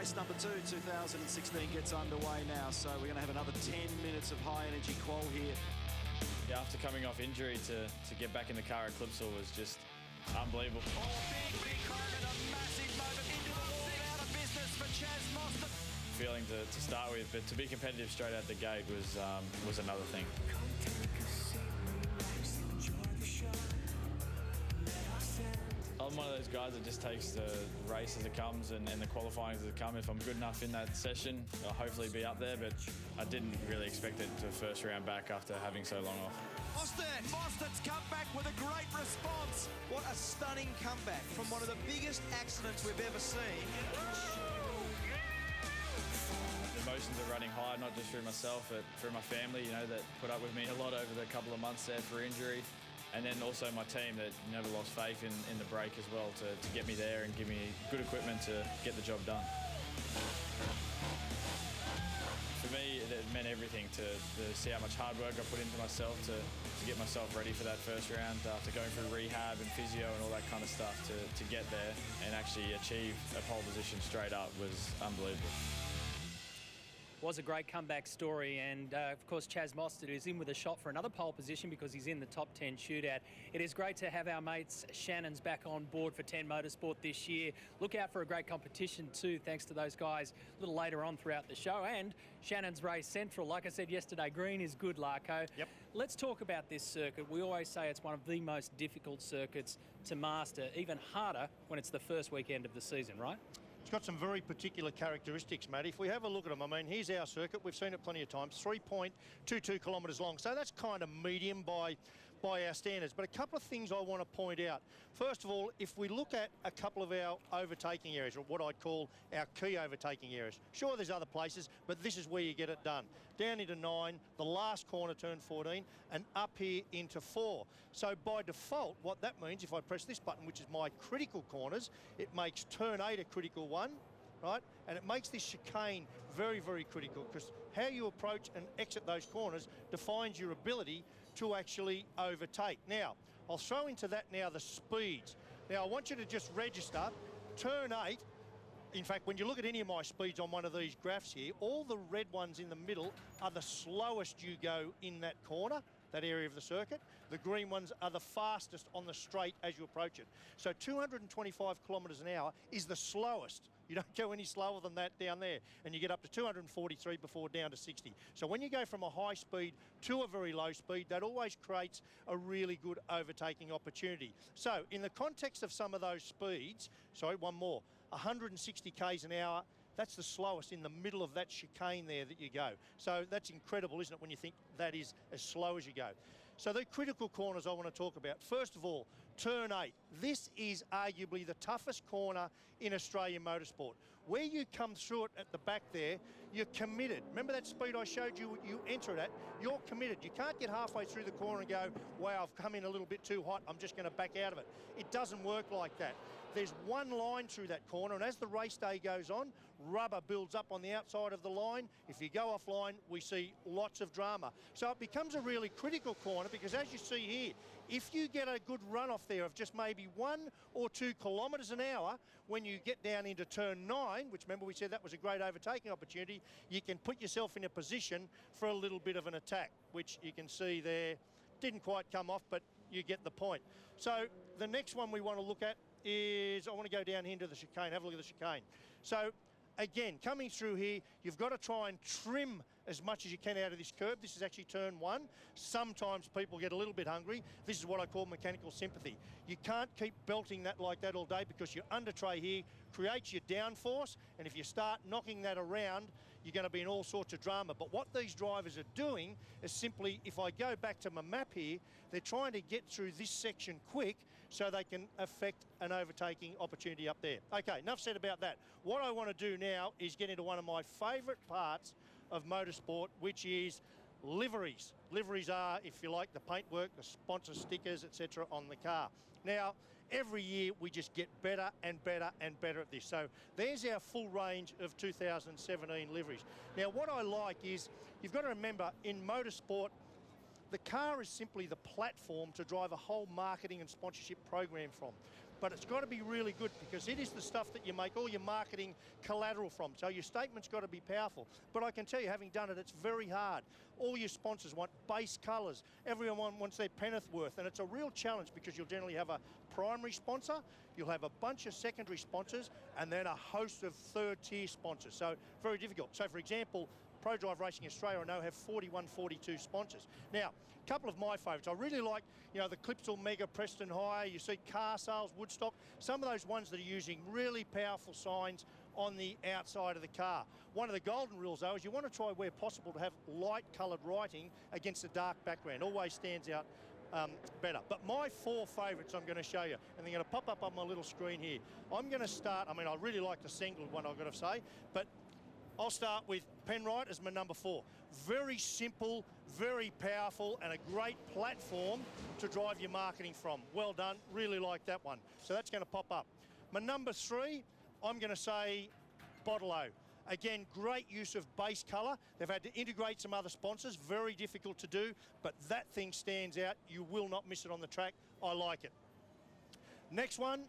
Race number 2, 2016, gets underway now, so we're going to have another 10 minutes of high-energy qual here. Yeah, after coming off injury, to get back in the car at Clipsal was just unbelievable. Oh, big moment, a massive moment into the wall, out of business for Chaz Mostert. Feeling to start with, but to be competitive straight out the gate was another thing. I'm one of those guys that just takes the race as it comes and the qualifying as it comes. If I'm good enough in that session, I'll hopefully be up there, but I didn't really expect it to first round back after having so long off. Mostert's come back with a great response. What a stunning comeback from one of the biggest accidents we've ever seen. The emotions are running high, not just through myself, but through my family, that put up with me a lot over the couple of months there for injury. And then also my team that never lost faith in the break as well to get me there and give me good equipment to get the job done. For me, it meant everything to see how much hard work I put into myself to get myself ready for that first round after going through rehab and physio and all that kind of stuff to get there and actually achieve a pole position straight up was unbelievable. Was a great comeback story, and of course Chaz Mostert is in with a shot for another pole position because he's in the top 10 shootout. It is great to have our mates Shannon's back on board for 10 Motorsport this year. Look out for a great competition too, thanks to those guys a little later on throughout the show. And Shannon's Race Central, like I said yesterday, green is good, Larko. Yep. Let's talk about this circuit. We always say it's one of the most difficult circuits to master, even harder when it's the first weekend of the season, right? It's got some very characteristics, Matt. If we have a look at them, I mean, here's our circuit. We've seen it plenty of times, 3.22 kilometres long. So that's kind of medium by our standards. But a couple of things I want to point out. First of all, if we look at a couple of our overtaking areas, or what I'd call our key overtaking areas, sure, there's other places, but this is where you get it done. Down into 9, the last corner, turn 14, and up here into 4. So by default, what that means, if I press this button, which is my critical corners, it makes turn 8 a critical one, right? And it makes this chicane very, very critical because how you approach and exit those corners defines your ability to actually overtake. Now, I'll throw into that now the speeds. Now, I want you to just register turn 8. In fact, when you look at any of my speeds on one of these graphs here, all the red ones in the middle are the slowest you go in that corner, that area of the circuit. The green ones are the fastest on the straight as you approach it. So 225 kilometres an hour is the slowest. You don't go any slower than that down there. And you get up to 243 before down to 60. So when you go from a high speed to a very low speed, that always creates a really good overtaking opportunity. So in the context of some of those speeds, sorry, one more, 160 k's an hour, that's the slowest in the middle of that chicane there that you go. So that's incredible, isn't it, when you think that is as slow as you go. So the critical corners I want to talk about. First of all, turn 8. This is arguably the toughest corner in Australian motorsport. Where you come through it at the back there, you're committed. Remember that speed I showed you, you enter it at? You're committed. You can't get halfway through the corner and go, wow, I've come in a little bit too hot, I'm just going to back out of it. It doesn't work like that. There's one line through that corner, and as the race day goes on, rubber builds up on the outside of the line. If you go offline, we see lots of drama. So it becomes a really critical corner because, as you see here, if you get a good run off there of just maybe 1 or 2 kilometres an hour, when you get down into turn 9, which remember we said that was a great overtaking opportunity, you can put yourself in a position for a little bit of an attack, which you can see there. Didn't quite come off, but you get the point. So the next one we want to look at is, I want to go down here into the chicane, have a look at the chicane. So again, coming through here, you've got to try and trim as much as you can out of this curb. This is actually turn 1. Sometimes people get a little bit hungry. This is what I call mechanical sympathy. You can't keep belting that like that all day because your under tray here creates your downforce, and if you start knocking that around, you're going to be in all sorts of drama. But what these drivers are doing is simply, if I go back to my map here, they're trying to get through this section quick so they can affect an overtaking opportunity up there. Okay, enough said about that. What I want to do now is get into one of my favourite parts of motorsport, which is liveries. Liveries are, if you like, the paintwork, the sponsor stickers, etc. on the car. Now, every year we just get better and better and better at this. So there's our full range of 2017 liveries. Now, what I like is, you've got to remember, in motorsport, the car is simply the platform to drive a whole marketing and sponsorship program from. but it's got to be really good because it is the stuff that you make all your marketing collateral from. So your statement's got to be powerful. But I can tell you, having done it, it's very hard. All your sponsors want base colours. Everyone wants their Pennethworth, and it's a real challenge because you'll generally have a primary sponsor, you'll have a bunch of secondary sponsors, and then a host of third-tier sponsors. So very difficult. So, for example, Pro Drive Racing Australia, I know, have 41, 42 sponsors. Now, a couple of my favourites. I really like, you know, the Clipsal Mega, Preston Hire. You see Car Sales, Woodstock. Some of those ones that are using really powerful signs on the outside of the car. One of the golden rules, though, is you want to try where possible to have light-coloured writing against a dark background. Always stands out better. But my 4 favourites I'm going to show you, and they're going to pop up on my little screen here. I'm going to start, I mean, I really like the single one, I've got to say, but I'll start with Penrite as my number 4. Very simple, very powerful, and a great platform to drive your marketing from. Well done, really like that one. So that's going to pop up. My number 3, I'm going to say Bottle-O. Again, great use of base colour. They've had to integrate some other sponsors, very difficult to do, but that thing stands out. You will not miss it on the track. I like it. Next one,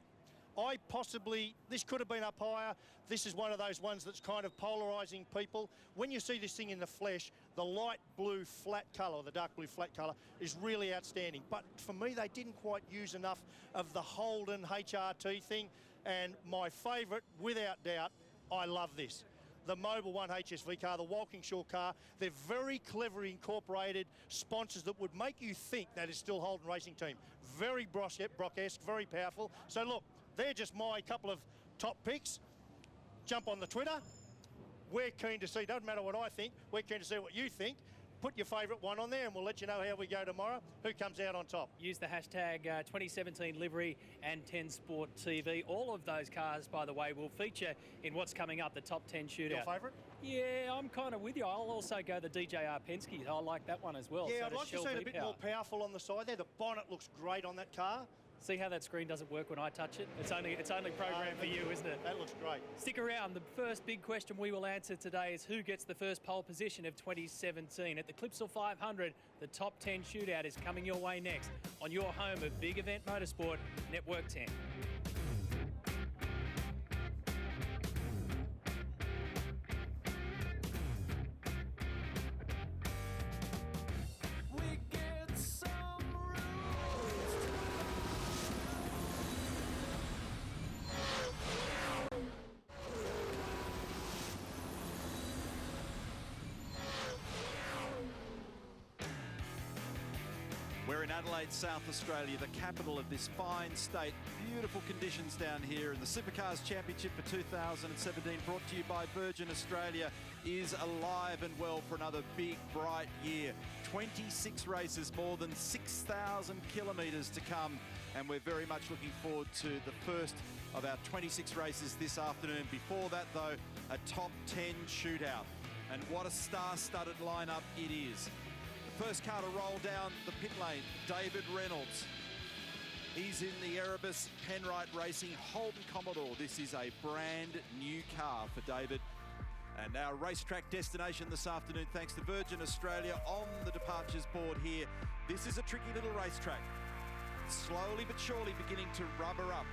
this could have been up higher. This is one of those ones that's kind of polarising people. When you see this thing in the flesh, the light blue flat colour, or the dark blue flat colour, is really outstanding. But for me, they didn't quite use enough of the Holden HRT thing. And my favourite, without doubt, I love this. The Mobil 1 HSV car, the Walkinshaw car. They're very cleverly incorporated sponsors that would make you think that is still Holden Racing Team. Very Brock-esque, very powerful. So look, they're just my couple of top picks. Jump on the Twitter. We're keen to see, doesn't matter what I think, we're keen to see what you think. Put your favourite one on there and we'll let you know how we go tomorrow, who comes out on top. Use the hashtag 2017 livery and 10 Sport TV. All of those cars, by the way, will feature in what's coming up, the top 10 shootout. Your favourite? Yeah, I'm kind of with you. I'll also go the DJR Penske. I like that one as well. Yeah, so I'd like to see it a bit more powerful on the side there. The bonnet looks great on that car. See how that screen doesn't work when I touch it? It's only programmed for you, isn't it? That looks great. Stick around. The first big question we will answer today is who gets the first pole position of 2017. At the Clipsal 500, the top 10 shootout is coming your way next on your home of Big Event Motorsport, Network 10. We're in Adelaide, South Australia, the capital of this fine state. Beautiful conditions down here, and the Supercars Championship for 2017, brought to you by Virgin Australia, is alive and well for another big, bright year. 26 races, more than 6,000 kilometres to come, and we're very much looking forward to the first of our 26 races this afternoon. Before that, though, a top 10 shootout, and what a star-studded lineup it is. First car to roll down the pit lane, David Reynolds. He's in the Erebus Penrite Racing Holden Commodore. This is a brand new car for David. And our racetrack destination this afternoon, thanks to Virgin Australia on the departures board here. This is a tricky little racetrack. Slowly but surely beginning to rubber up.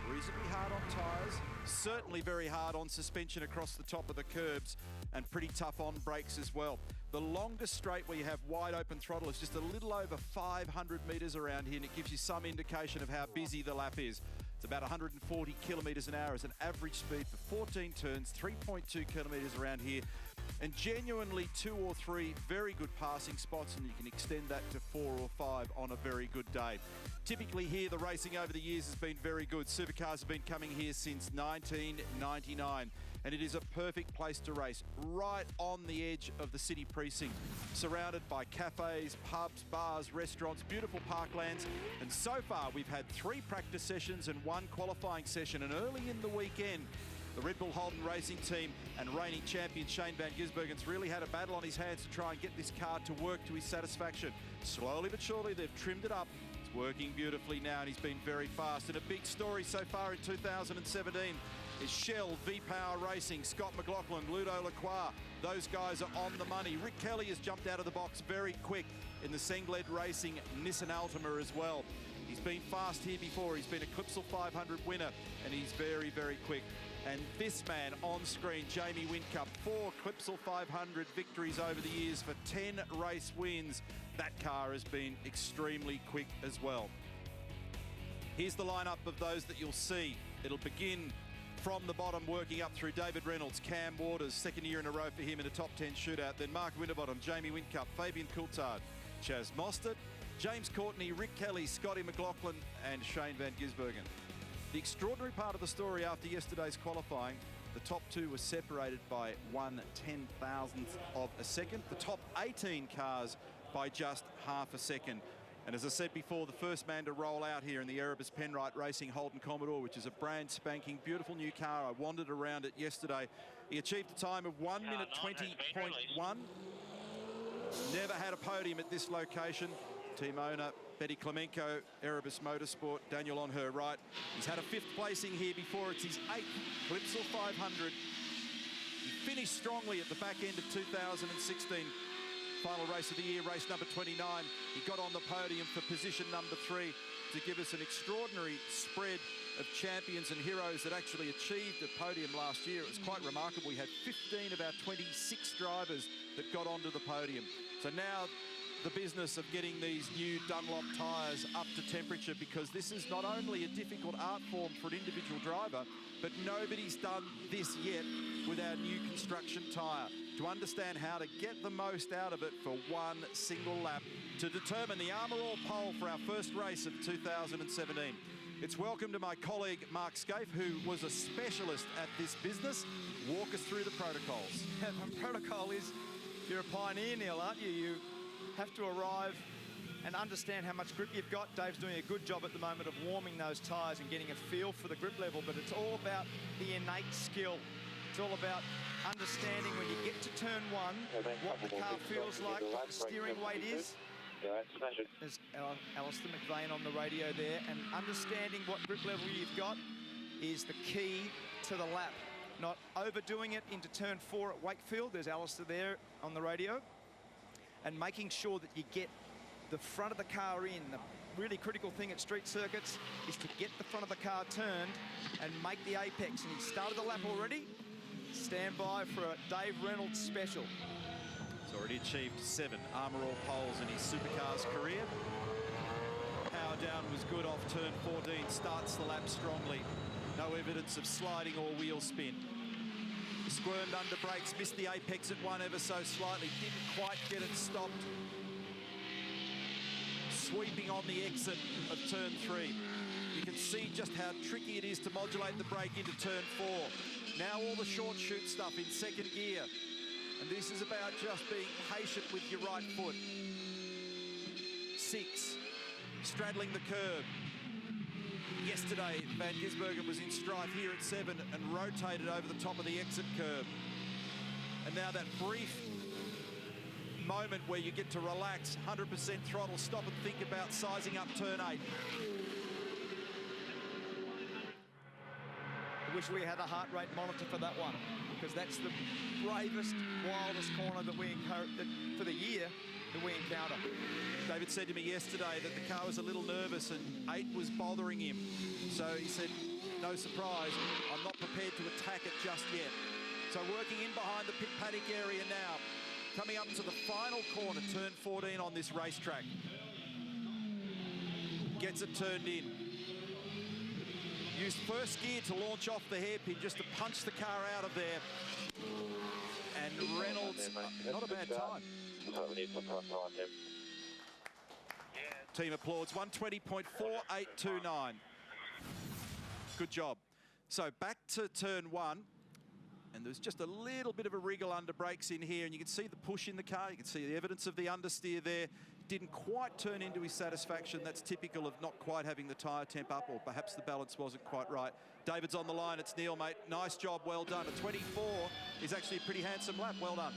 Reasonably hard on tyres, certainly very hard on suspension across the top of the curbs, and pretty tough on brakes as well. The longest straight where you have wide open throttle is just a little over 500 metres around here, and it gives you some indication of how busy the lap is. It's about 140 kilometres an hour as an average speed for 14 turns, 3.2 kilometres around here, and genuinely 2 or 3 very good passing spots, and you can extend that to 4 or 5 on a very good day. Typically here, the racing over the years has been very good. Supercars have been coming here since 1999. And it is a perfect place to race, right on the edge of the city precinct, surrounded by cafes, pubs, bars, restaurants, beautiful parklands. And so far, we've had 3 practice sessions and 1 qualifying session. And early in the weekend, the Red Bull Holden Racing Team and reigning champion Shane Van Gisbergen's really had a battle on his hands to try and get this car to work to his satisfaction. Slowly but surely, they've trimmed it up. It's working beautifully now, and he's been very fast. And a big story so far in 2017 is Shell, V-Power Racing, Scott McLaughlin, Ludo Lacroix. Those guys are on the money. Rick Kelly has jumped out of the box very quick in the Sengled Racing Nissan Altima as well. He's He's been fast here before. He's been a Clipsal 500 winner, and he's very, very quick. And this man on screen, Jamie Whincup, 4 Clipsal 500 victories over the years for 10 race wins. That car has been extremely quick as well. Here's the lineup of those that you'll see. It'll begin from the bottom, working up through David Reynolds, Cam Waters, second year in a row for him in a top 10 shootout. Then Mark Winterbottom, Jamie Whincup, Fabian Coulthard, Chaz Mostert, James Courtney, Rick Kelly, Scotty McLaughlin, and Shane Van Gisbergen. The extraordinary part of the story after yesterday's qualifying, the top 2 were separated by 1/10,000th of a second. The top 18 cars by just half a second. And as I said before, the first man to roll out here in the Erebus Penrite Racing Holden Commodore, which is a brand spanking, beautiful new car. I wandered around it yesterday. He achieved a time of 1 minute 20.1. Never had a podium at this location. Team owner Betty Klemenko, Erebus Motorsport, Daniel on her right. He's had a 5th placing here before. It's his 8th Clipsal 500. He finished strongly at the back end of 2016. Final race of the year, race number 29. He got on the podium for position number 3 to give us an extraordinary spread of champions and heroes that actually achieved a podium last year. It was quite remarkable. We had 15 of our 26 drivers that got onto the podium. So now the business of getting these new Dunlop tyres up to temperature, because this is not only a difficult art form for an individual driver, but nobody's done this yet with our new construction tyre, to understand how to get the most out of it for one single lap to determine the Armour All pole for our first race of 2017. It's welcome to my colleague Mark Scaife, who was a specialist at this business. Walk us through the protocols. The protocol is, you're a pioneer, Neil, aren't you? You have to arrive and understand how much grip you've got. Dave's doing a good job at the moment of warming those tyres and getting a feel for the grip level, but it's all about the innate skill. It's all about understanding when you get to turn 1, what the car feels like, what the steering weight is. There's Alistair McVeigh on the radio there, and understanding what grip level you've got is the key to the lap. Not overdoing it into turn 4 at Wakefield. There's Alistair there on the radio. And making sure that you get the front of the car in. The really critical thing at street circuits is to get the front of the car turned and make the apex. And he started the lap already. Stand by for a Dave Reynolds special. He's already achieved 7 Armour All poles in his supercars career. Power down was good off turn 14, starts the lap strongly. No evidence of sliding or wheel spin. Squirmed under brakes, missed the apex at 1 ever so slightly, didn't quite get it stopped. Sweeping on the exit of turn 3. You can see just how tricky it is to modulate the brake into turn 4. Now all the short shoot stuff in second gear. And this is about just being patient with your right foot. 6, straddling the curb. Yesterday, Van Gisbergen was in strife here at 7 and rotated over the top of the exit curb. And now that brief moment where you get to relax, 100% throttle, stop and think about sizing up turn 8. I wish we had a heart rate monitor for that one, because that's the bravest, wildest corner that we encounter for the year that we encounter. David said to me yesterday that the car was a little nervous and 8 was bothering him. So he said, no surprise, I'm not prepared to attack it just yet. So working in behind the pit paddock area now, coming up to the final corner, turn 14 on this racetrack. Gets it turned in. Used first gear to launch off the hairpin just to punch the car out of there. And Reynolds, not a bad time. Team applauds, 120.4829. Good job. So back to turn 1. And there's just a little bit of a wriggle under brakes in here, and you can see the push in the car. You can see the evidence of the understeer there. Didn't quite turn into his satisfaction. That's typical of not quite having the tyre temp up, or perhaps the balance wasn't quite right. David's on the line. It's Neil, mate. Nice job. Well done. A 24 is actually a pretty handsome lap. Well done.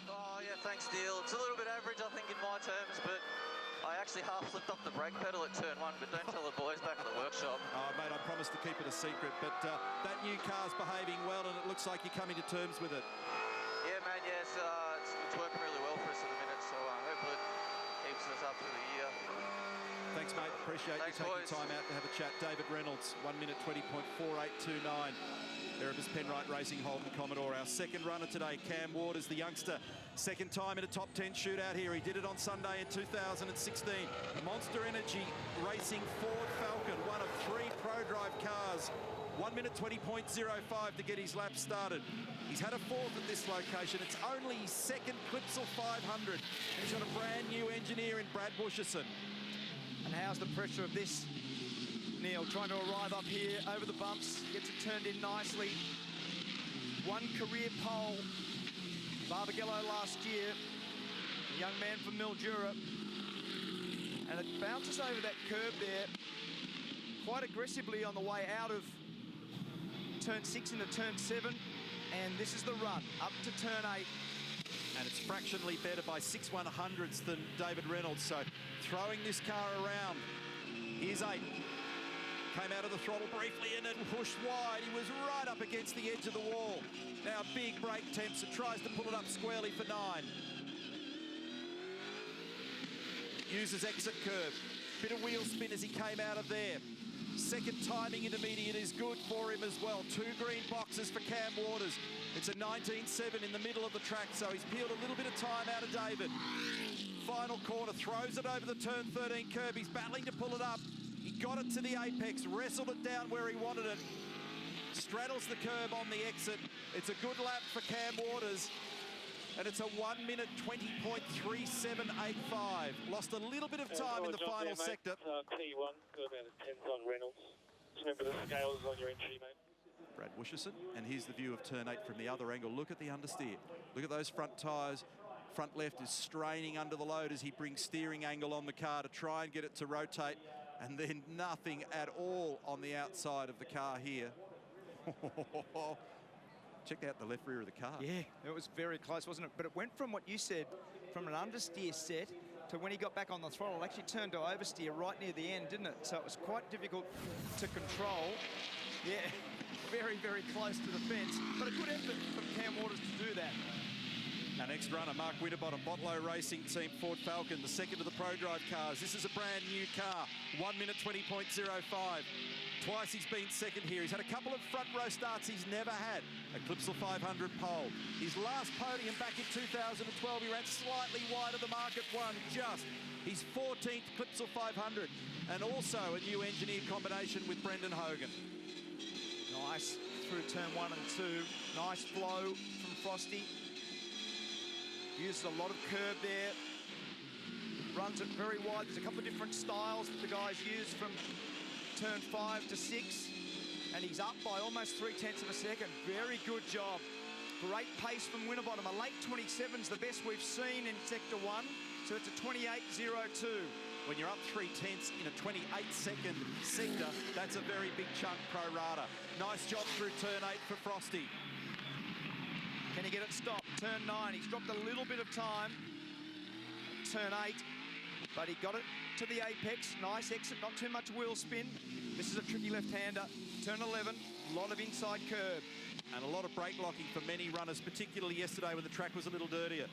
Oh, yeah, thanks, Neil. It's a little bit average, I think, in my terms, but I actually half flipped off the brake pedal at turn 1, but don't tell the boys back at the workshop. Oh, mate, I promised to keep it a secret, but that new car's behaving well, and it looks like you're coming to terms with it. Yeah, man, yeah, it's working really well for us at the minute, so hopefully it keeps us up through the year. Thanks, mate. Appreciate it. Appreciate Thanks, you taking boys. time out to have a chat. David Reynolds, 1 minute 20.4829. Erebus Penrite Racing Holden Commodore. Our second runner today, Cam Waters, the youngster. Second time in a top 10 shootout here. He did it on Sunday in 2016. Monster Energy Racing Ford Falcon, one of 3 Pro-Drive cars. 1 minute 20.05 to get his lap started. He's had a fourth at this location. It's only his second Clipsal 500. And he's got a brand new engineer in Brad Busherson. And how's the pressure of this, Neil? Trying to arrive up here over the bumps, gets it turned in nicely. 1 career pole, Barbagallo last year, a young man from Mildura. And it bounces over that curb there quite aggressively on the way out of turn 6 into turn 7. And this is the run up to turn 8. And it's fractionally better by 6/100ths than David Reynolds. So throwing this car around. Here's 8. Came out of the throttle briefly and then pushed wide. He was right up against the edge of the wall. Now big brake temps and tries to pull it up squarely for 9. Uses exit curve. Bit of wheel spin as he came out of there. Second timing intermediate is good for him as well. 2 green boxes for Cam Waters. It's a 19.7 in the middle of the track, so he's peeled a little bit of time out of David. Final corner, throws it over the turn 13 curb. He's battling to pull it up. He got it to the apex, wrestled it down where he wanted it. Straddles the curb on the exit. It's a good lap for Cam Waters. And it's a 1 minute 20.3785. Lost a little bit of time in the final sector. T1, got about a 10s on Reynolds. Just remember the scales on your entry, mate. Brad Busherson, and here's the view of turn 8 from the other angle. Look at the understeer. Look at those front tyres. Front left is straining under the load as he brings steering angle on the car to try and get it to rotate, and then nothing at all on the outside of the car here. Check out the left rear of the car. Yeah, it was very close, wasn't it? But it went from what you said, from an understeer set to when he got back on the throttle, actually turned to oversteer right near the end, didn't it? So it was quite difficult to control. Yeah, very, very close to the fence. But a good effort from Cam Waters to do that. Our next runner, Mark Winterbottom, Botlow Racing Team Ford Falcon, the second of the Pro-Drive cars. This is a brand new car, 1 minute 20.05. Twice he's been second here. He's had a couple of front row starts he's never had. A Clipsal 500 pole. His last podium back in 2012, he ran slightly wide of the mark at 1, just. His 14th Clipsal 500, and also a new engineer combination with Brendan Hogan. Nice through turn 1 and 2. Nice flow from Frosty. Uses a lot of curb there. Runs it very wide. There's a couple of different styles that the guys use from turn 5 to 6. And he's up by almost 0.3 of a second. Very good job. Great pace from Winterbottom. A late 27's the best we've seen in Sector 1. So it's a 28.02. When you're up 0.3 in a 28-second sector, that's a very big chunk pro rata. Nice job through turn 8 for Frosty. Can he get it stopped? Turn 9, he's dropped a little bit of time. Turn 8, but he got it to the apex. Nice exit, not too much wheel spin. This is a tricky left-hander. Turn 11, a lot of inside curb. And a lot of brake locking for many runners, particularly yesterday when the track was a little dirtier.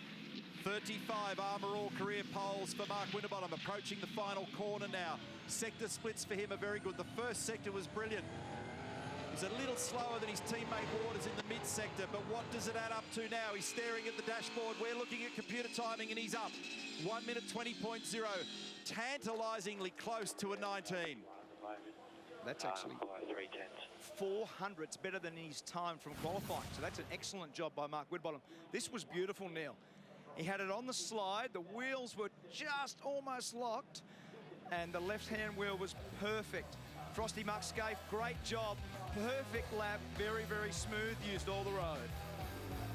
35 Armour All career poles for Mark Winterbottom, approaching the final corner now. Sector splits for him are very good. The first sector was brilliant. He's a little slower than his teammate Waters in the mid-sector, but what does it add up to now? He's staring at the dashboard. We're looking at computer timing, and he's up. 1 minute 20.0. Tantalisingly close to a 19. That's actually 400s better than his time from qualifying. So that's an excellent job by Mark Winterbottom. This was beautiful, Neil. He had it on the slide. The wheels were just almost locked, and the left-hand wheel was perfect. Frosty Muckscape, great job. Perfect lap, very, very smooth, used all the road.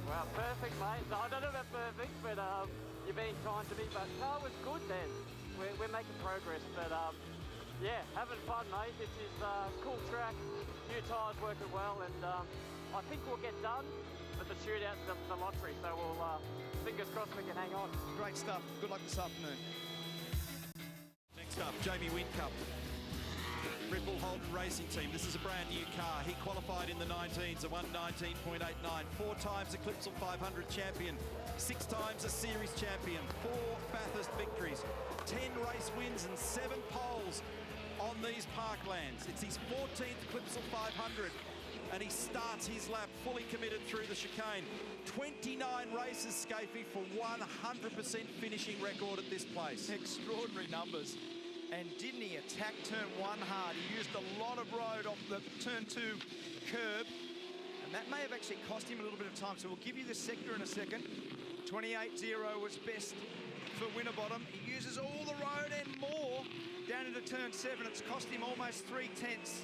Well, perfect, mate. No, I don't know about perfect, but you're being kind to me. But car was good then. We're making progress, but yeah, having fun, mate. This is a cool track. New tyres working well, and I think we'll get done. But the shootout's the lottery, so we'll fingers crossed we can hang on. Great stuff. Good luck this afternoon. Next up, Jamie Whincup. Red Bull Holden Racing Team. This is a brand new car. He qualified in the 19s, a 1:19.89. 4 times a Clipsal 500 champion, 6 times a series champion, 4 Bathurst victories, 10 race wins and 7 poles. on these parklands. It's his 14th Clipsal 500, and he starts his lap fully committed through the chicane. 29 races, Scafie, for 100% finishing record at this place. Extraordinary numbers. And didn't he attack turn 1 hard? He used a lot of road off the turn 2 curb, and that may have actually cost him a little bit of time. So we'll give you the sector in a second. 28.0 was best for Winterbottom. He uses all the road and more down into turn 7. It's cost him almost 3/10.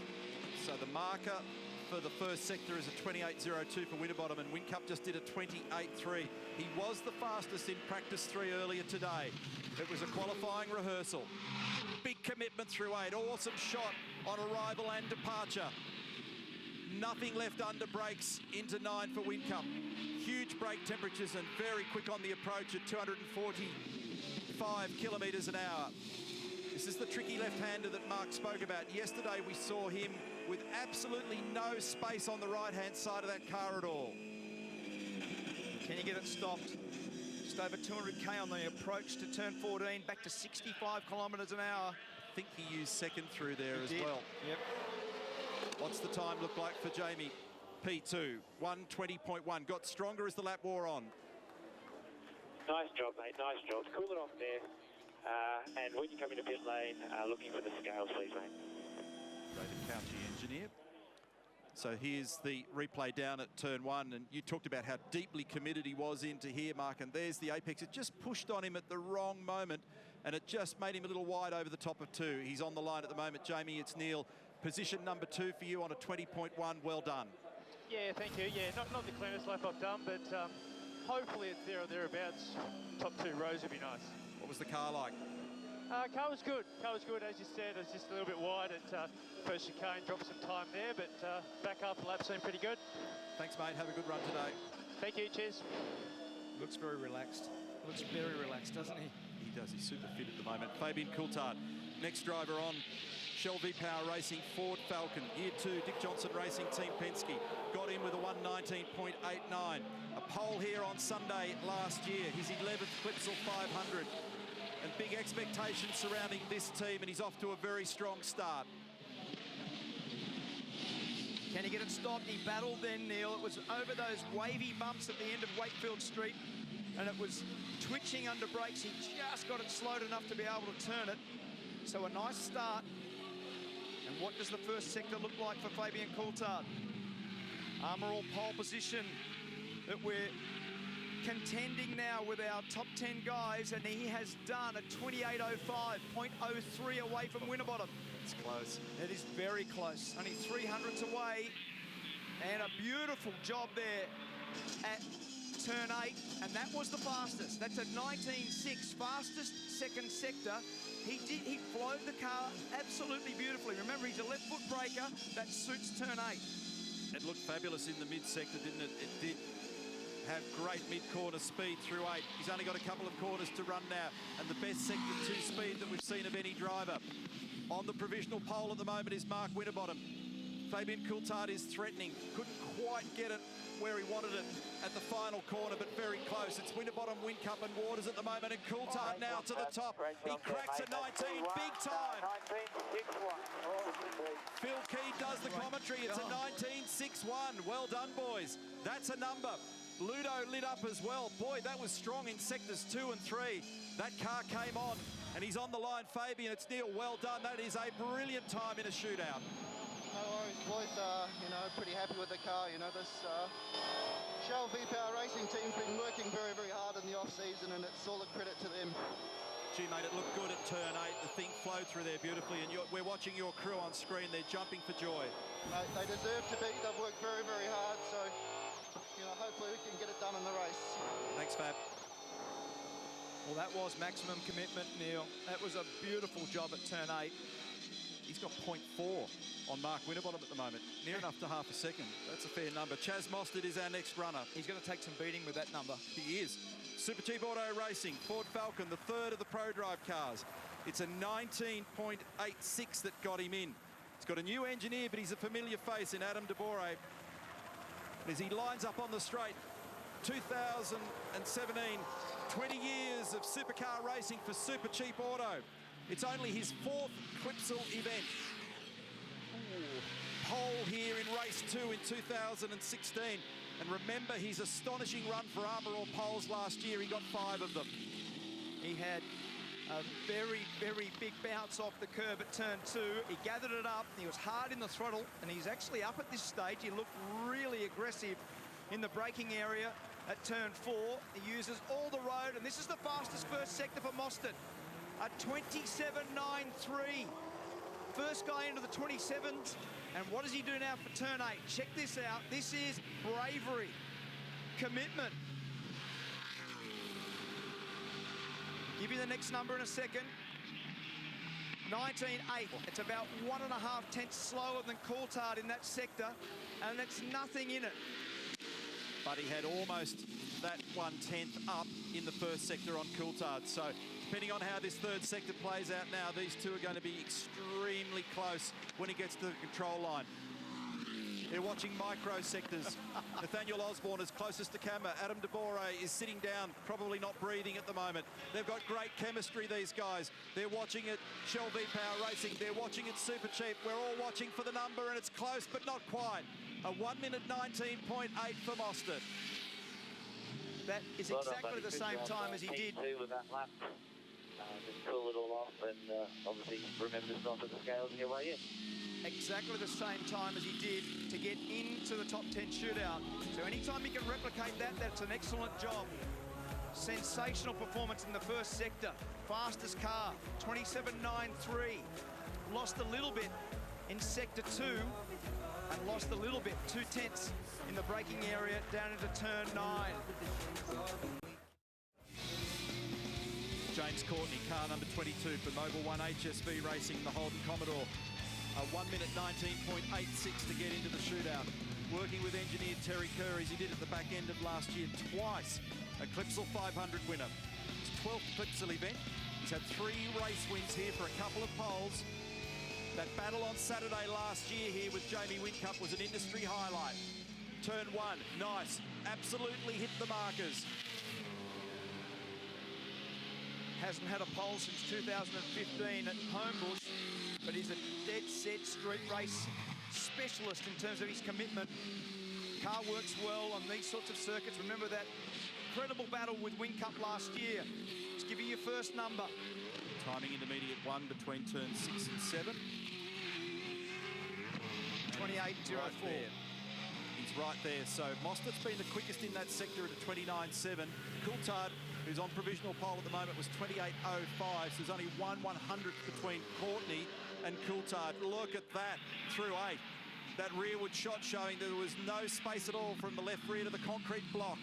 So the marker for the first sector is a 28.02 for Winterbottom, and Whincup just did a 28.3. He was the fastest in practice 3 earlier today. It was a qualifying rehearsal. Big commitment through 8. Awesome shot on arrival and departure. Nothing left under brakes into 9 for Whincup. Huge brake temperatures and very quick on the approach at 245 kilometres an hour. This is the tricky left-hander that Mark spoke about. Yesterday we saw him with absolutely no space on the right-hand side of that car at all. Can you get it stopped? Just over 200k on the approach to turn 14, back to 65 kilometres an hour. I think he used second through there as well. Yep. What's the time look like for Jamie? P2, 1:20.1. Got stronger as the lap wore on. Nice job, mate. Nice job. Cool it off there. And when you come into pit lane, looking for the scales, please, mate. David Couchy, engineer. So here's the replay down at turn 1, and you talked about how deeply committed he was into here, Mark, and there's the apex. It just pushed on him at the wrong moment, and it just made him a little wide over the top of 2. He's on the line at the moment. Jamie, it's Neil. Position number 2 for you on a 20.1. Well done. Yeah, thank you. Yeah, not the cleanest lap I've done, but hopefully it's there or thereabouts. Top 2 rows would be nice. What was the car like? Car was good. Car was good, as you said. It was just a little bit wide at first chicane. Dropped some time there, but back up the lap seemed pretty good. Thanks, mate. Have a good run today. Thank you. Cheers. Looks very relaxed. Looks very relaxed, doesn't he? He does. He's super fit at the moment. Fabian Coulthard, next driver on. Shell V-Power Racing, Ford Falcon. Year 2, Dick Johnson Racing Team Penske. Got in with a 1:19.89. A pole here on Sunday last year. His 11th Clipsal 500. And big expectations surrounding this team, and he's off to a very strong start. Can he get it stopped? He battled then, Neil. It was over those wavy bumps at the end of Wakefield Street, and it was twitching under brakes. He just got it slowed enough to be able to turn it. So a nice start. And what does the first sector look like for Fabian Coulthard? Armour All pole position that we're contending now with our top 10 guys, and he has done a 28.05, 0.03 away from Winterbottom. It's close. It is very close, only 300ths away, and a beautiful job there at turn 8, and that was the fastest. That's a 19.6, fastest second sector. He flowed the car absolutely beautifully. Remember, he's a left foot braker. That suits turn 8. It looked fabulous in the mid-sector, didn't it? It did have great mid-corner speed through 8. He's only got a couple of corners to run now, and the best sector 2 speed that we've seen of any driver. On the provisional pole at the moment is Mark Winterbottom. Fabian Coulthard is threatening. Couldn't quite get it where he wanted it at the final corner, but very close. It's Winterbottom, Whincup and Waters at the moment, and Coulthard now to the top. He cracks a 19, big time. 19.61. Phil Key does the commentary. It's a 19.61. Well done, boys. That's a number. Ludo lit up as well. Boy, that was strong in sectors 2 and 3. That car came on, and he's on the line. Fabian, it's Neil. Well done. That is a brilliant time in a shootout. No worries, boys. Pretty happy with the car. This Shell V-Power Racing team's been working very, very hard in the off-season, and it's all a credit to them. Gee, mate, it looked good at turn 8. The thing flowed through there beautifully, and we're watching your crew on screen. They're jumping for joy. Mate, they deserve to be. They've worked very, very hard, so, hopefully we can get it done in the race. Thanks, Fab. Well, that was maximum commitment, Neil. That was a beautiful job at turn 8. He's got 0.4 on Mark Winterbottom at the moment. Near enough to half a second. That's a fair number. Chaz Mostert is our next runner. He's going to take some beating with that number. He is. Super Cheap Auto Racing, Ford Falcon, the third of the Pro Drive cars. It's a 19.86 that got him in. He's got a new engineer, but he's a familiar face in Adam DeBore. As he lines up on the straight, 2017, 20 years of supercar racing for Super Cheap Auto. It's only his 4th Clipsal event. Pole here in race 2 in 2016. And remember his astonishing run for Armour All poles last year. He got 5 of them. He had a very, very big bounce off the curb at turn 2. He gathered it up. He was hard in the throttle, and he's actually up at this stage. He looked really aggressive in the braking area at turn 4. He uses all the road, and this is the fastest first sector for Mostert. A 27.93. First guy into the 27s. And what does he do now for turn 8? Check this out. This is bravery, commitment. Give you the next number in a second. 19.8. It's about 1.5 tenths slower than Coulthard in that sector, and it's nothing in it. But he had almost that 1/10 up in the first sector on Coulthard. So depending on how this 3rd sector plays out now, these two are going to be extremely close when he gets to the control line. They're watching micro sectors. Nathaniel Osborne is closest to camera. Adam DeBore is sitting down, probably not breathing at the moment. They've got great chemistry, these guys. They're watching it, Shell V-Power Racing. They're watching it Super Cheap. We're all watching for the number, and it's close, but not quite. A 1:19.8 for Mostert. That is exactly the same time as he did. With that lap. Just pull it all off, and obviously remember to stop at the scales on your way in. Exactly the same time as he did to get into the top 10 shootout. So anytime he can replicate that, that's an excellent job. Sensational performance in the first sector. Fastest car, 27.93. Lost a little bit in sector 2 and lost a little bit, 2 tenths in the braking area down into turn 9. James Courtney, car number 22 for Mobil 1 HSV Racing, the Holden Commodore. A 1:19.86 to get into the shootout. Working with engineer Terry Kerr as he did at the back end of last year twice. A Clipsal 500 winner. His 12th Clipsal event. He's had 3 race wins here for a couple of poles. That battle on Saturday last year here with Jamie Whincup was an industry highlight. Turn 1, nice. Absolutely hit the markers. Hasn't had a pole since 2015 at Homebush, but he's a dead-set street race specialist in terms of his commitment. Car works well on these sorts of circuits. Remember that incredible battle with Whincup last year. Just give you your first number. Timing intermediate 1 between turns 6 and 7. 28.04. He's right there. So Mostert's been the quickest in that sector at a 29.7. Coulthard, who's on provisional pole at the moment, was 28.05. So there's only 1/100th between Courtney and Coulthard. Look at that through 8. That rearward shot showing there was no space at all from the left rear to the concrete block.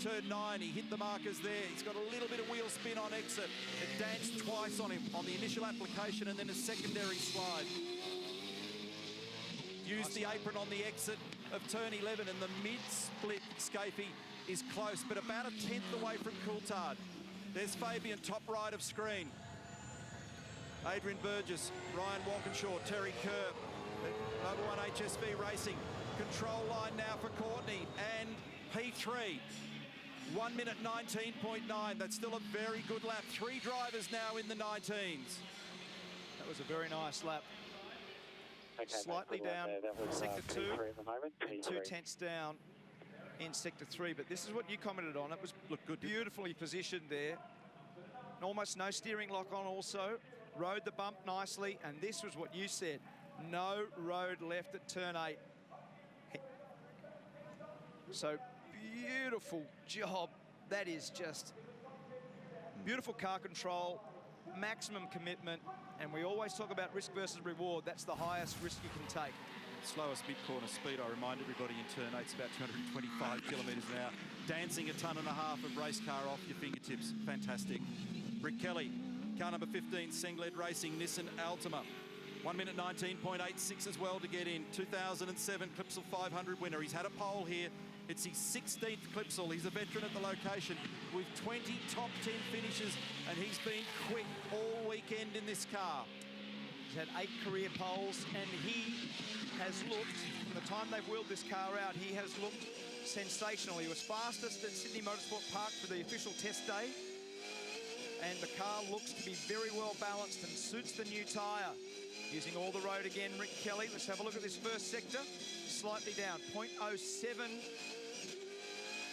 Turn 9, he hit the markers there. He's got a little bit of wheel spin on exit. It danced twice on him on the initial application and then a secondary slide. Used the apron on the exit of turn 11, and the mid-split Scapey is close, but about a 10th away from Coulthard. There's Fabian, top right of screen. Adrian Burgess, Ryan Walkinshaw, Terry Kerr, Mobil 1 HSV Racing. Control line now for Courtney, and P3. 1:19.9. That's still a very good lap. 3 drivers now in the 19s. That was a very nice lap. Okay, Slightly mate, down that was, sector 2 P3 at the moment. and 2 P3. tenths down in sector 3. But this is what you commented on. It was Looked good. beautifully positioned there. Almost no steering lock on also. Rode the bump nicely, and this was what you said. No road left at turn 8. So beautiful job. That is just beautiful car control, maximum commitment, and we always talk about risk versus reward. That's the highest risk you can take. Slowest mid-corner speed, I remind everybody, in turn 8, it's about 225 kilometres an hour. Dancing a tonne and a half of race car off your fingertips. Fantastic. Rick Kelly, car number 15, Sengled Racing, Nissan Altima. 1:19.86 as well to get in. 2007 Clipsal 500 winner. He's had a pole here. It's his 16th Clipsal. He's a veteran at the location with 20 top 10 finishes, and he's been quick all weekend in this car. He's had 8 career poles, and he has looked, from the time they've wheeled this car out, he has looked sensational. He was fastest at Sydney Motorsport Park for the official test day. and the car looks to be very well balanced and suits the new tyre. Using all the road again, Rick Kelly. Let's have a look at this first sector. Slightly down, 0.07.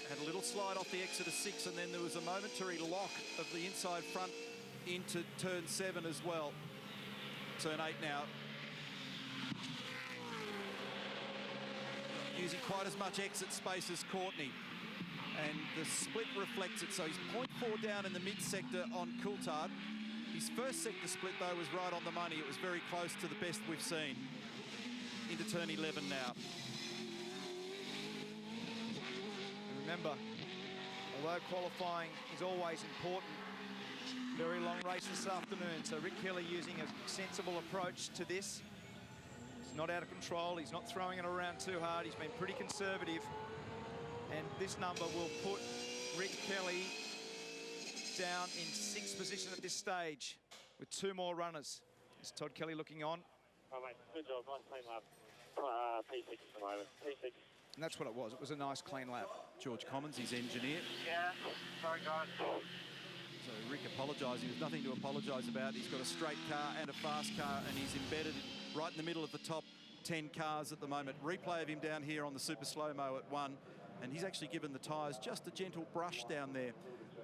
Had a little slide off the exit of 6, and then there was a momentary lock of the inside front into turn 7 as well. Turn 8 now. Using quite as much exit space as Courtney. And the split reflects it, so he's 0.4 down in the mid-sector on Coulthard. His first sector split, though, was right on the money. It was very close to the best we've seen. Into turn 11 now. And remember, although qualifying is always important, very long race this afternoon, so Rick Kelly using a sensible approach to this. He's not out of control, he's not throwing it around too hard, he's been pretty conservative. And this number will put Rick Kelly down in 6th position at this stage with 2 more runners. Is Todd Kelly looking on? Oh, mate, good job. Nice clean lap. P6 at the moment. P6. And that's what it was. It was a nice clean lap. George Commons, his engineer. Yeah, sorry, guys. So Rick apologised. He was nothing to apologise about. He's got a straight car and a fast car, and he's embedded right in the middle of the top 10 cars at the moment. Replay of him down here on the super slow-mo at 1. And he's actually given the tyres just a gentle brush down there.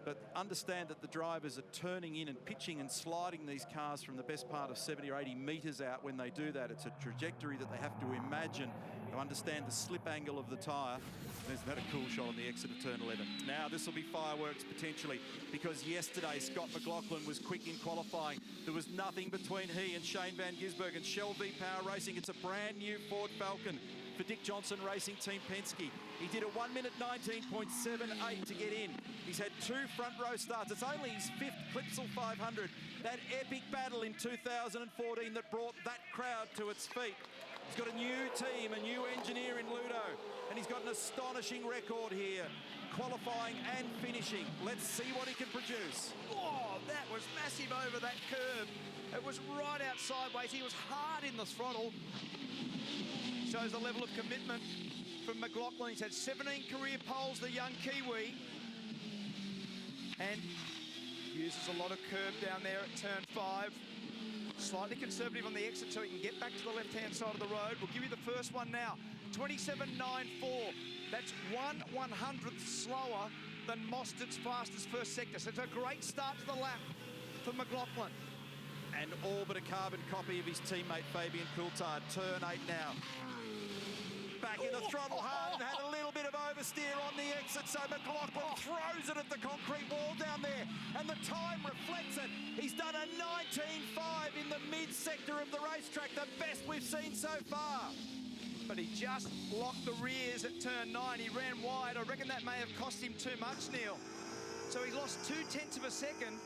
But understand that the drivers are turning in and pitching and sliding these cars from the best part of 70 or 80 metres out when they do that. It's a trajectory that they have to imagine to understand the slip angle of the tyre. Isn't that a cool shot on the exit of turn 11? Now this will be fireworks potentially, because yesterday Scott McLaughlin was quick in qualifying. There was nothing between he and Shane Van Gisbergen. Shell V Power Racing, it's a brand new Ford Falcon for Dick Johnson Racing Team Penske. He did a 1 minute 19.78 to get in. He's had 2 front row starts. It's only his 5th Clipsal 500. That epic battle in 2014 that brought that crowd to its feet. He's got a new team, a new engineer in Ludo, and he's got an astonishing record here, qualifying and finishing. Let's see what he can produce. Oh, that was massive over that curve. It was right out sideways. He was hard in the throttle. Shows the level of commitment from McLaughlin. He's had 17 career poles, the young Kiwi. And uses a lot of curb down there at turn 5. Slightly conservative on the exit so he can get back to the left-hand side of the road. We'll give you the first one now. 27.94. That's 1/100th slower than Mostert's fastest first sector. So it's a great start to the lap for McLaughlin. And all but a carbon copy of his teammate Fabian Coulthard. Turn 8 now. Back in the throttle hard and had a little bit of oversteer on the exit, so McLaughlin throws it at the concrete wall down there, and the time reflects it. He's done a 19.5 in the mid-sector of the racetrack, the best we've seen so far. But he just locked the rears at turn 9. He ran wide. I reckon that may have cost him too much, Neil. So he lost 0.2 of a second.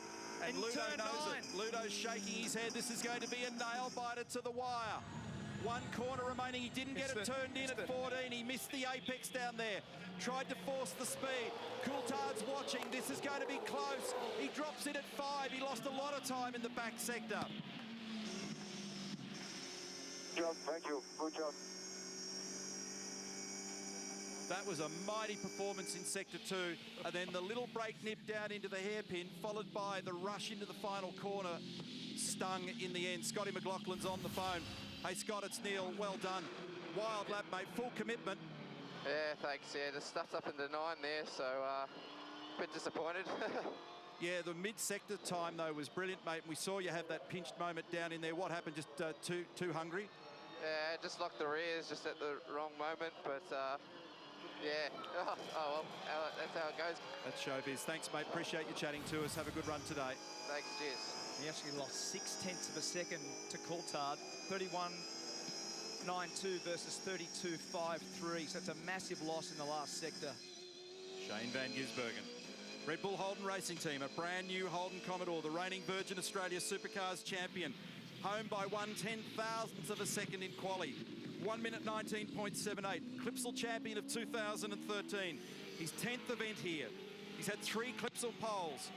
And in Ludo turn knows 9. it. Ludo's shaking his head. This is going to be a nail-biter to the wire. 1 corner remaining. He didn't get it turned in at 14. He missed the apex down there. Tried to force the speed. Coulthard's watching. This is going to be close. He drops in at 5. He lost a lot of time in the back sector. Good job, thank you. Good job. That was a mighty performance in Sector 2. And then the little break nip down into the hairpin, followed by the rush into the final corner, stung in the end. Scotty McLaughlin's on the phone. Hey, Scott, it's Neil. Well done. Wild lap, mate. Full commitment. Yeah, thanks. Yeah, just stuffed up into 9 there, so a bit disappointed. Yeah, the mid-sector time, though, was brilliant, mate. We saw you have that pinched moment down in there. What happened? Just too hungry? Yeah, just locked the rears just at the wrong moment, but yeah. Oh, well, that's how it goes. That's showbiz. Thanks, mate. Appreciate you chatting to us. Have a good run today. Thanks, cheers. He actually lost 0.6 of a second to Coulthard. 31.92 versus 32.53. So it's a massive loss in the last sector. Shane Van Gisbergen. Red Bull Holden Racing Team, a brand new Holden Commodore, the reigning Virgin Australia Supercars champion. Home by 1/10,000th of a second in quali. 1 minute 19.78. Clipsal champion of 2013. His 10th event here. He's had 3 Clipsal poles,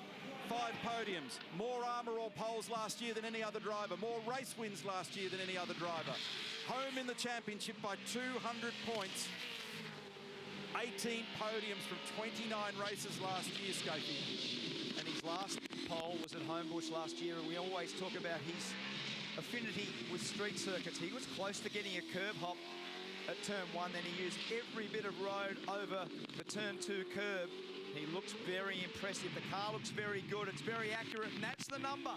5 podiums, more Armour All poles last year than any other driver, more race wins last year than any other driver. Home in the championship by 200 points. 18 podiums from 29 races last year, Scapey. And his last pole was at Homebush last year, and we always talk about his affinity with street circuits. He was close to getting a curb hop at turn 1, then he used every bit of road over the turn 2 curb. He looks very impressive. The car looks very good. It's very accurate, and that's the number.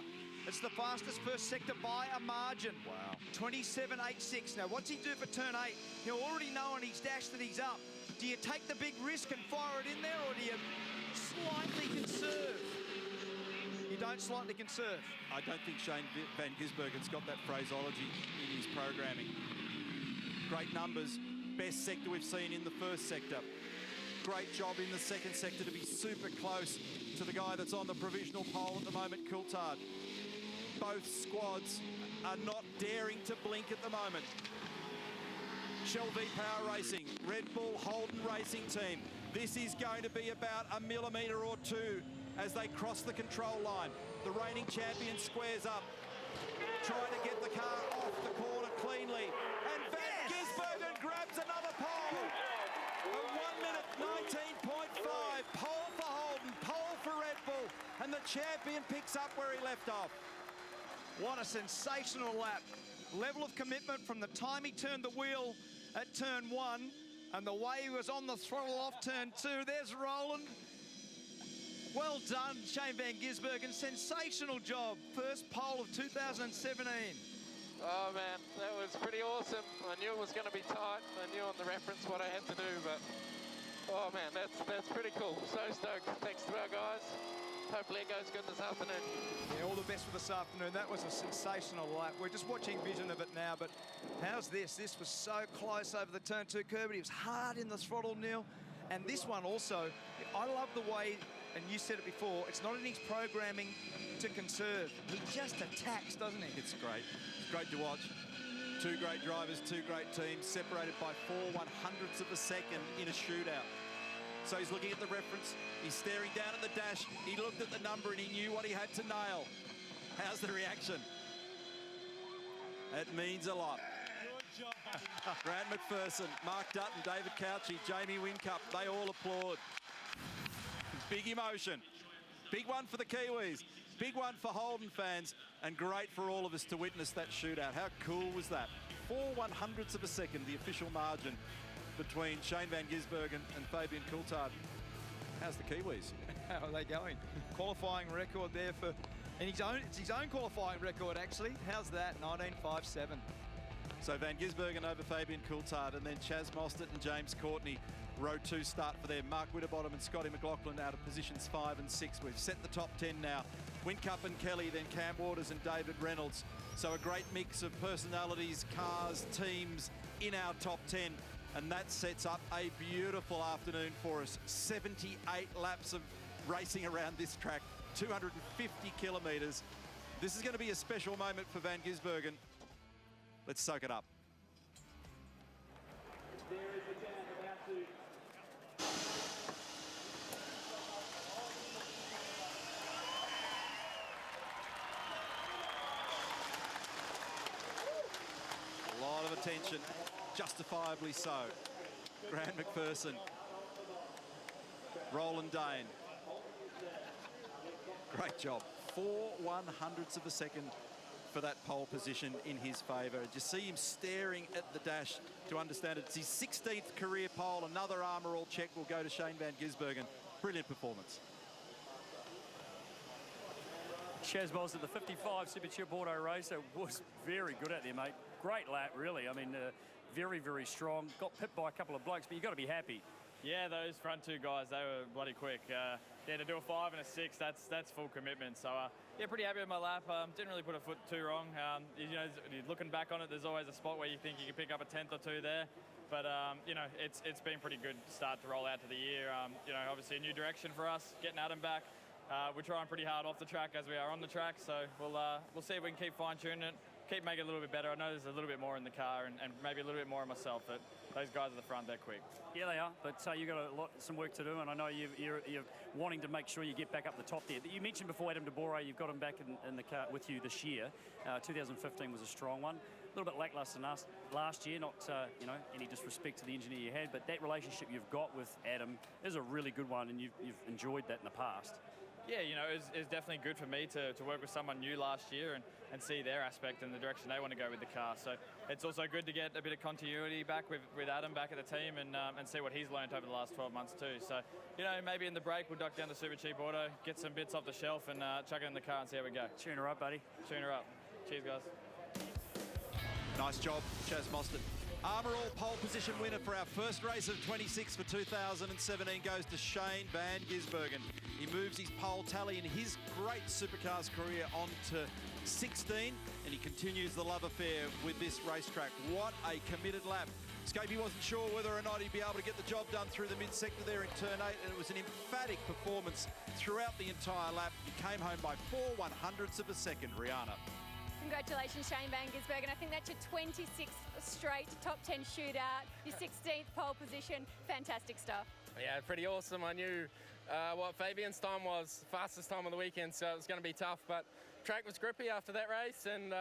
It's the fastest first sector by a margin. Wow. 27.86. Now, what's he do for turn 8? He'll already know on his dash that he's up. Do you take the big risk and fire it in there, or do you slightly conserve? You don't slightly conserve. I don't think Shane Van Gisbergen's got that phraseology in his programming. Great numbers. Best sector we've seen in the first sector. Great job in the second sector to be super close to the guy that's on the provisional pole at the moment, Coulthard. Both squads are not daring to blink at the moment. Shell V Power Racing, Red Bull Holden Racing Team. This is going to be about a millimetre or two as they cross the control line. The reigning champion squares up, trying to get the car off the corner cleanly. And Van Gisbergen grabs another pole. A 1 minute 19.5. Pole for Holden, pole for Red Bull. And the champion picks up where he left off. What a sensational lap. Level of commitment from the time he turned the wheel at turn 1 and the way he was on the throttle off turn 2. There's Roland. Well done, Shane Van Gisbergen. Sensational job. First pole of 2017. Oh, man, that was pretty awesome. I knew it was going to be tight. I knew on the reference what I had to do, but, oh, man, that's pretty cool. So stoked. Thanks to our guys. Hopefully it goes good this afternoon. Yeah, all the best for this afternoon. That was a sensational lap. We're just watching vision of it now, but how's this? This was so close over the turn 2 curb, but he was hard in the throttle, Neil. And this one also, I love the way, and you said it before, it's not in his programming to conserve. He just attacks, doesn't he? It's great. It's great to watch. Two great drivers, two great teams, separated by 4/100ths of a second in a shootout. So he's looking at the reference, he's staring down at the dash, he looked at the number and he knew what he had to nail. How's the reaction? It means a lot. Grant McPherson, Mark Dutton, David Couchy, Jamie Whincup, they all applaud. Big emotion. Big one for the Kiwis, big one for Holden fans, and great for all of us to witness that shootout. How cool was that? 4/100ths of a second, the official margin between Shane Van Gisbergen and Fabian Coulthard. How's the Kiwis? How are they going? Qualifying record there for, and it's his own qualifying record actually. How's that? 19.57. So Van Gisbergen over Fabian Coulthard, and then Chaz Mostert and James Courtney. Row 2 start for them. Mark Winterbottom and Scotty McLaughlin out of positions 5 and 6. We've set the top 10 now. Whincup and Kelly, then Cam Waters and David Reynolds. So a great mix of personalities, cars, teams in our top 10. And that sets up a beautiful afternoon for us. 78 laps of racing around this track, 250 kilometres. This is going to be a special moment for Van Gisbergen. Let's soak it up. There is the turn about to... A lot of attention. Justifiably so. Grant McPherson, Roland Dane. Great job. 4/100ths of a second for that pole position in his favour. You see him staring at the dash to understand it. It's his 16th career pole. Another Armour All check will go to Shane Van Gisbergen. Brilliant performance. Chaz Mostert, the 55 Superchip Auto racer, was very good out there, mate. Great lap, really. I mean, very, very strong. Got pipped by a couple of blokes, but you've got to be happy. Yeah, those front two guys, they were bloody quick. Yeah, to do a 5 and a 6, that's full commitment. So, yeah, pretty happy with my lap. Didn't really put a foot too wrong. You know, looking back on it, there's always a spot where you think you can pick up a 10th or 2 there. But, you know, it's been pretty good start to roll out to the year. You know, obviously a new direction for us, getting Adam back. We're trying pretty hard off the track as we are on the track, so we'll see if we can keep fine-tuning it. keep making it a little bit better. I know there's a little bit more in the car and maybe a little bit more of myself, but those guys at the front, they're quick. Yeah, they are, but you've got some work to do, and I know you're wanting to make sure you get back up the top there. You mentioned before Adam de Bore, you've got him back in the car with you this year. 2015 was a strong one. A little bit lacklustre last year, not any disrespect to the engineer you had, but that relationship you've got with Adam is a really good one, and you've enjoyed that in the past. Yeah, it was definitely good for me to work with someone new last year and see their aspect and the direction they want to go with the car. So it's also good to get a bit of continuity back with Adam back at the team and see what he's learned over the last 12 months too. So, maybe in the break we'll duck down to Super Cheap Auto, get some bits off the shelf and chuck it in the car and see how we go. Tune her up, buddy. Tune her up. Cheers, guys. Nice job, Chaz Mostert. Armour All pole position winner for our first race of 26 for 2017 goes to Shane Van Gisbergen. He moves his pole tally in his great supercars career on to 16, and he continues the love affair with this racetrack. What a committed lap. Scapey wasn't sure whether or not he'd be able to get the job done through the mid-sector there in turn 8, and it was an emphatic performance throughout the entire lap. He came home by 4/100ths of a second. Rihanna. Congratulations, Shane Van Gisbergen. I think that's your 26th straight top 10 shootout, your 16th pole position. Fantastic stuff. Yeah, pretty awesome. I knew what Fabian's time was, fastest time of the weekend, so it was going to be tough, but track was grippy after that race, and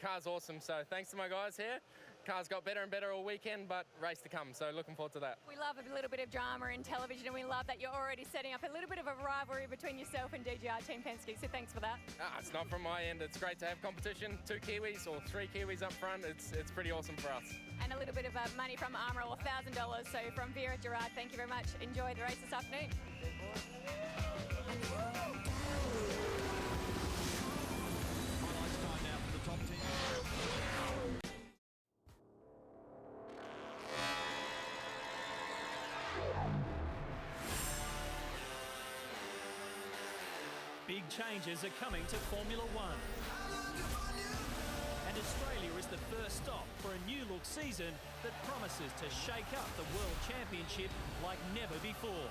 car's awesome. So thanks to my guys here. Car's got better and better all weekend, but race to come, so looking forward to that. We love a little bit of drama in television, and we love that you're already setting up a little bit of a rivalry between yourself and DGR Team Penske, so thanks for that. It's not from my end. It's great to have competition. 2 Kiwis or 3 Kiwis up front. It's pretty awesome for us. And a little bit of money from Armour, $1,000. So from Vera Gerard, thank you very much. Enjoy the race this afternoon. Highlights time now for the top 10. Big changes are coming to Formula One. And Australia is the first stop for a new look season that promises to shake up the World Championship like never before.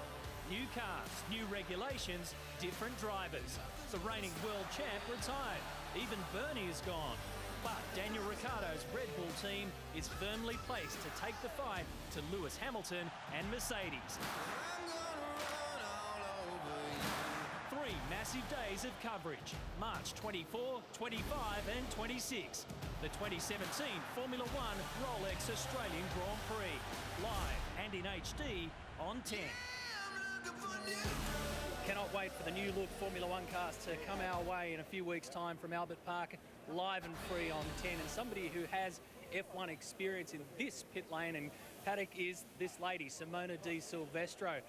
New cars, new regulations, different drivers. The reigning world champ retired. Even Bernie is gone. But Daniel Ricciardo's Red Bull team is firmly placed to take the fight to Lewis Hamilton and Mercedes. 3 massive days of coverage, March 24, 25 and 26. The 2017 Formula One Rolex Australian Grand Prix, live and in HD on 10. Cannot wait for the new look Formula One cars to come our way in a few weeks' time from Albert Park, live and free on 10. And somebody who has F1 experience in this pit lane and paddock is this lady, Simona Di Silvestro.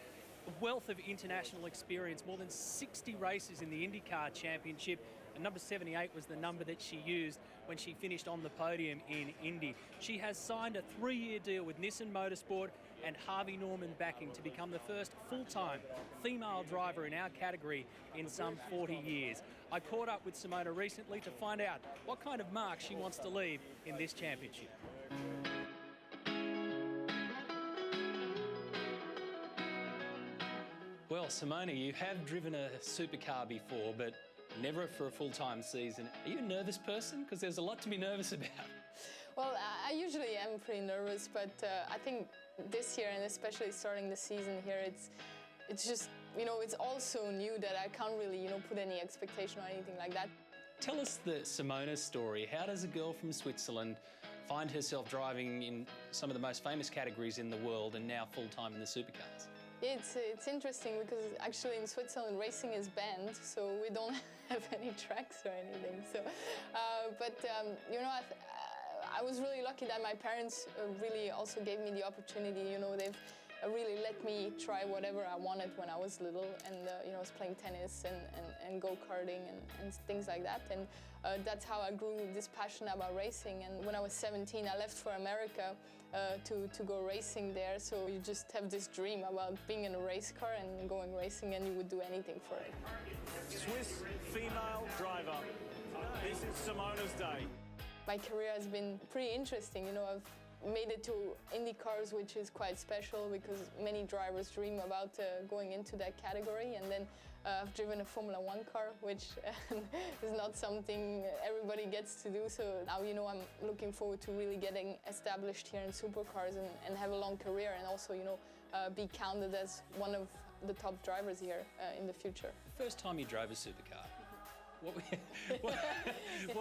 A wealth of international experience, more than 60 races in the IndyCar Championship, and number 78 was the number that she used when she finished on the podium in Indy. She has signed a 3-year deal with Nissan Motorsport and Harvey Norman backing to become the first full-time female driver in our category in some 40 years. I caught up with Simona recently to find out what kind of mark she wants to leave in this championship. Well, Simona, you have driven a supercar before, but never for a full-time season. Are you a nervous person? Because there's a lot to be nervous about. Well, I usually am pretty nervous, but I think this year, and especially starting the season here, it's just, it's all so new that I can't really, put any expectation or anything like that. Tell us the Simona story. How does a girl from Switzerland find herself driving in some of the most famous categories in the world and now full-time in the supercars? It's interesting because actually in Switzerland racing is banned, so we don't have any tracks or anything. So, I was really lucky that my parents really also gave me the opportunity. They've really let me try whatever I wanted when I was little, and I was playing tennis and go-karting and things like that. And that's how I grew this passion about racing. And when I was 17, I left for America to go racing there. So you just have this dream about being in a race car and going racing, and you would do anything for it. Swiss female driver. This is Simona's day. My career has been pretty interesting. made it to Indy cars, which is quite special because many drivers dream about going into that category. And then I've driven a Formula 1 car, which is not something everybody gets to do. So now, you know, I'm looking forward to really getting established here in supercars and have a long career, and also, you know, be counted as one of the top drivers here in the future. First time you drove a supercar, what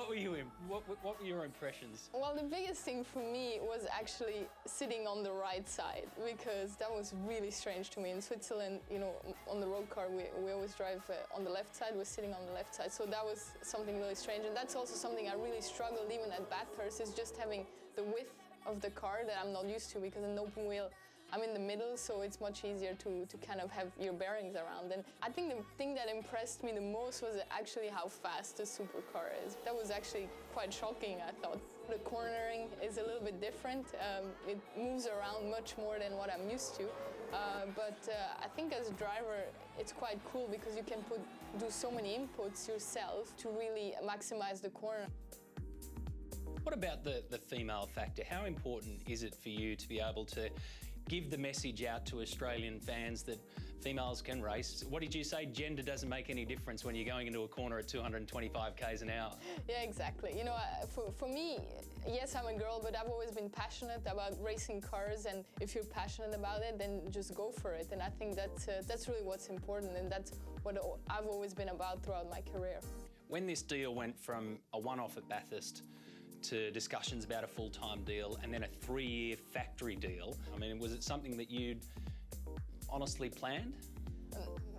were your impressions? Well, the biggest thing for me was actually sitting on the right side, because that was really strange to me. In Switzerland, you know, on the road car, we always drive on the left side. We're sitting on the left side, so that was something really strange. And that's also something I really struggled even at Bathurst, is just having the width of the car that I'm not used to, because in an open wheel, I'm in the middle, so it's much easier to kind of have your bearings around. And I think the thing that impressed me the most was actually how fast the supercar is. That was actually quite shocking, I thought. The cornering is a little bit different. It moves around much more than what I'm used to. But I think as a driver, it's quite cool because you can do so many inputs yourself to really maximize the corner. What about the female factor? How important is it for you to be able to give the message out to Australian fans that females can race? What did you say? Gender doesn't make any difference when you're going into a corner at 225 k's an hour. Yeah, exactly. You know, for me, yes, I'm a girl, but I've always been passionate about racing cars, and if you're passionate about it, then just go for it. And I think that's really what's important, and that's what I've always been about throughout my career. When this deal went from a one-off at Bathurst to discussions about a full-time deal and then a 3-year factory deal, I mean, was it something that you'd honestly planned?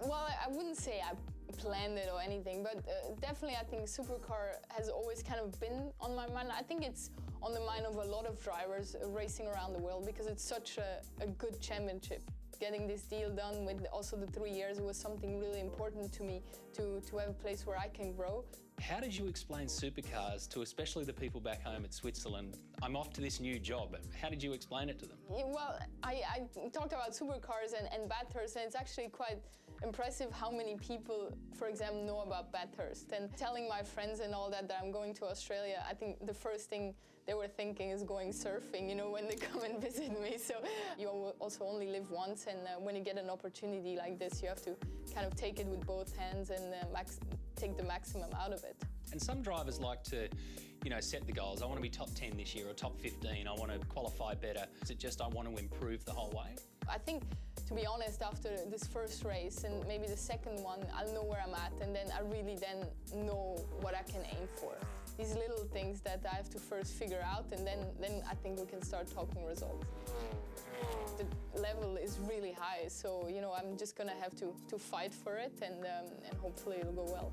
Well, I wouldn't say I planned it or anything, but definitely I think supercar has always kind of been on my mind. I think it's on the mind of a lot of drivers racing around the world because it's such a good championship. Getting this deal done with also the 3 years was something really important to me, to have a place where I can grow. How did you explain supercars to especially the people back home at Switzerland? I'm off to this new job. How did you explain it to them? Yeah, well, I talked about supercars and Bathurst, and it's actually quite impressive how many people, for example, know about Bathurst. And telling my friends and all that I'm going to Australia, I think the first thing they were thinking is going surfing, you know, when they come and visit me. So you also only live once, and when you get an opportunity like this, you have to kind of take it with both hands and take the maximum out of it. And some drivers like to, you know, set the goals. I want to be top 10 this year or top 15. I want to qualify better. Is it just I want to improve the whole way? I think, to be honest, after this first race and maybe the second one, I'll know where I'm at, and then I really then know what I can aim for. These little things that I have to first figure out, and then I think we can start talking results. The level is really high, so, you know, I'm just gonna have to fight for it, and hopefully it'll go well.